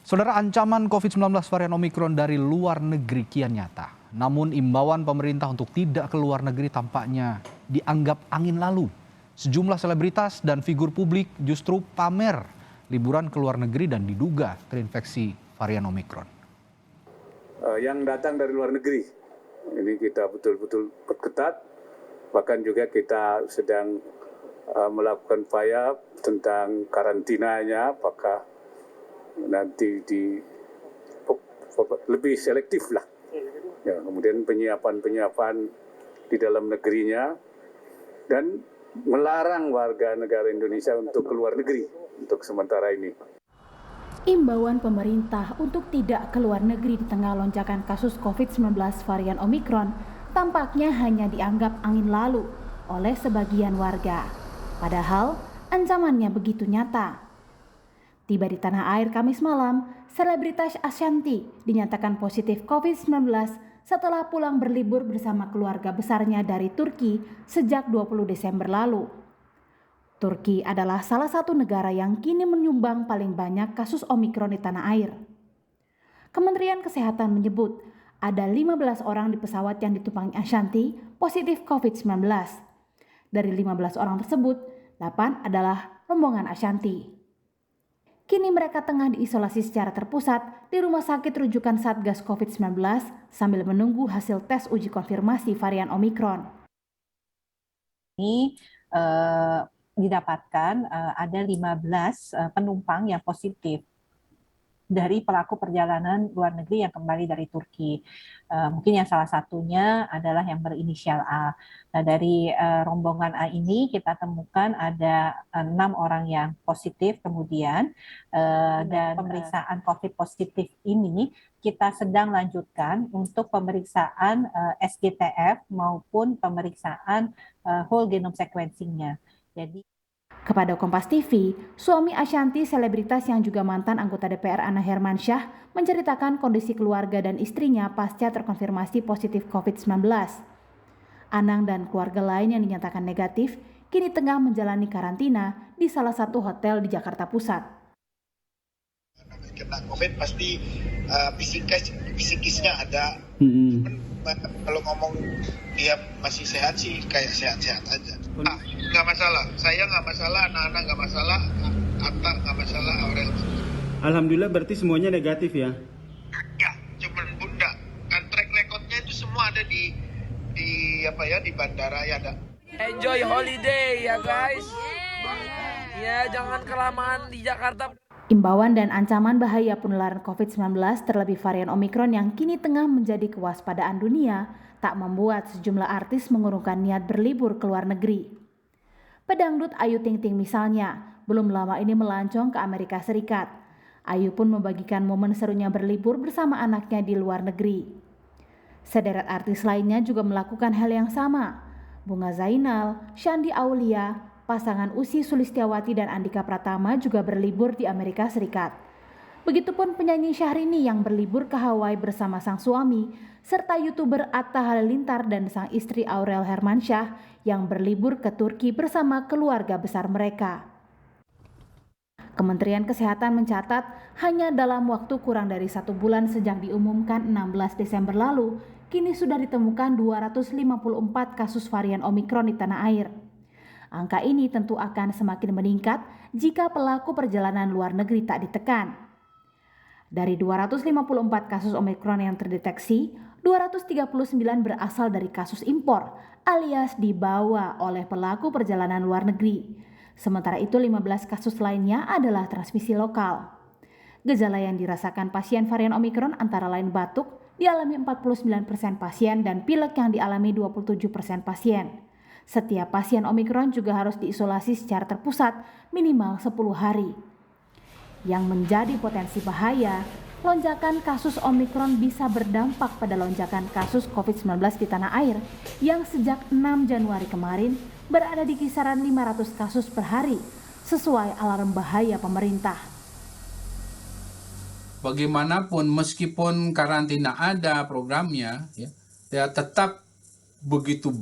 Saudara, ancaman COVID-19 varian Omikron dari luar negeri kian nyata. Namun imbauan pemerintah untuk tidak ke luar negeri tampaknya dianggap angin lalu. Sejumlah selebritas dan figur publik justru pamer liburan ke luar negeri dan diduga terinfeksi varian Omikron. Yang datang dari luar negeri, ini kita betul-betul perketat. Bahkan juga kita sedang melakukan upaya tentang karantinanya, apakah nanti lebih selektif lah. Ya, kemudian penyiapan di dalam negerinya dan melarang warga negara Indonesia untuk keluar negeri untuk sementara ini. Imbauan pemerintah untuk tidak keluar negeri di tengah lonjakan kasus COVID-19 varian Omikron tampaknya hanya dianggap angin lalu oleh sebagian warga. Padahal ancamannya begitu nyata. Tiba di tanah air Kamis malam, selebritas Ashanty dinyatakan positif COVID-19 setelah pulang berlibur bersama keluarga besarnya dari Turki sejak 20 Desember lalu. Turki adalah salah satu negara yang kini menyumbang paling banyak kasus Omikron di tanah air. Kementerian Kesehatan menyebut ada 15 orang di pesawat yang ditumpangi Ashanty positif COVID-19. Dari 15 orang tersebut, 8 adalah rombongan Ashanty. Kini mereka tengah diisolasi secara terpusat di rumah sakit rujukan Satgas COVID-19 sambil menunggu hasil tes uji konfirmasi varian Omikron. Ini didapatkan ada 15 penumpang yang positif dari pelaku perjalanan luar negeri yang kembali dari Turki. Mungkin yang salah satunya adalah yang berinisial A. Nah, dari rombongan A ini kita temukan ada 6 orang yang positif kemudian dan pemeriksaan COVID positif ini kita sedang lanjutkan untuk pemeriksaan SGTF maupun pemeriksaan whole genome sequencing-nya. Kepada Kompas TV, suami Ashanty, selebritas yang juga mantan anggota DPR Anang Hermansyah, menceritakan kondisi keluarga dan istrinya pasca terkonfirmasi positif COVID-19. Anang dan keluarga lain yang dinyatakan negatif kini tengah menjalani karantina di salah satu hotel di Jakarta Pusat. Kena COVID pasti psikisnya ada. Kalau ngomong dia masih sehat sih kayak sehat-sehat aja. Nggak masalah, saya nggak masalah, anak-anak nggak masalah, Atta nggak masalah, Aurel. Alhamdulillah berarti semuanya negatif ya? Ya, cuman bunda. Kan track recordnya itu semua ada di bandara ya ada. Enjoy holiday ya guys. Ya jangan kelamaan di Jakarta. Imbauan dan ancaman bahaya penularan COVID-19 terlebih varian Omikron yang kini tengah menjadi kewaspadaan dunia tak membuat sejumlah artis mengurungkan niat berlibur ke luar negeri. Pedangdut Ayu Ting Ting misalnya belum lama ini melancong ke Amerika Serikat. Ayu pun membagikan momen serunya berlibur bersama anaknya di luar negeri. Sederet artis lainnya juga melakukan hal yang sama. Bunga Zainal, Shandy Aulia, pasangan Ussy Sulistyawati dan Andika Pratama juga berlibur di Amerika Serikat. Begitupun penyanyi Syahrini yang berlibur ke Hawaii bersama sang suami, serta YouTuber Atta Halilintar dan sang istri Aurel Hermansyah yang berlibur ke Turki bersama keluarga besar mereka. Kementerian Kesehatan mencatat hanya dalam waktu kurang dari 1 bulan sejak diumumkan 16 Desember lalu, kini sudah ditemukan 254 kasus varian Omikron di tanah air. Angka ini tentu akan semakin meningkat jika pelaku perjalanan luar negeri tak ditekan. Dari 254 kasus Omikron yang terdeteksi, 239 berasal dari kasus impor alias dibawa oleh pelaku perjalanan luar negeri. Sementara itu 15 kasus lainnya adalah transmisi lokal. Gejala yang dirasakan pasien varian Omikron antara lain batuk dialami 49% pasien dan pilek yang dialami 27% pasien. Setiap pasien Omikron juga harus diisolasi secara terpusat minimal 10 hari. Yang menjadi potensi bahaya, lonjakan kasus Omikron bisa berdampak pada lonjakan kasus COVID-19 di tanah air yang sejak 6 Januari kemarin berada di kisaran 500 kasus per hari, sesuai alarm bahaya pemerintah. Bagaimanapun meskipun karantina ada programnya, ya tetap begitu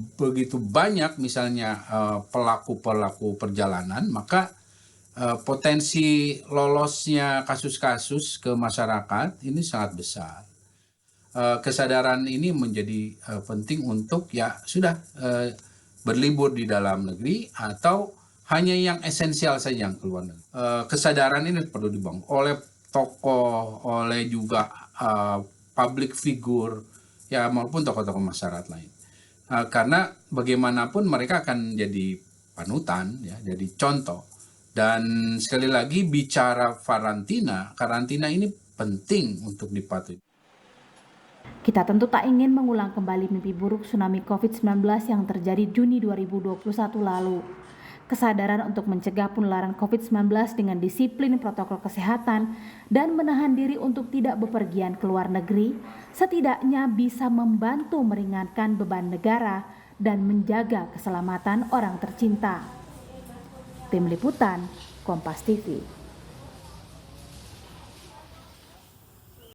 banyak misalnya pelaku perjalanan, maka potensi lolosnya kasus-kasus ke masyarakat ini sangat besar. Kesadaran ini menjadi penting untuk ya sudah berlibur di dalam negeri atau hanya yang esensial saja yang keluar negeri. Kesadaran ini perlu dibangun oleh tokoh, oleh juga public figure, ya maupun tokoh-tokoh masyarakat lain. Karena bagaimanapun mereka akan jadi panutan, ya, jadi contoh. Dan sekali lagi bicara karantina ini penting untuk dipatuhi. Kita tentu tak ingin mengulang kembali mimpi buruk tsunami COVID-19 yang terjadi Juni 2021 lalu. Kesadaran untuk mencegah penularan COVID-19 dengan disiplin protokol kesehatan dan menahan diri untuk tidak bepergian ke luar negeri setidaknya bisa membantu meringankan beban negara dan menjaga keselamatan orang tercinta. Tim Liputan, Kompas TV.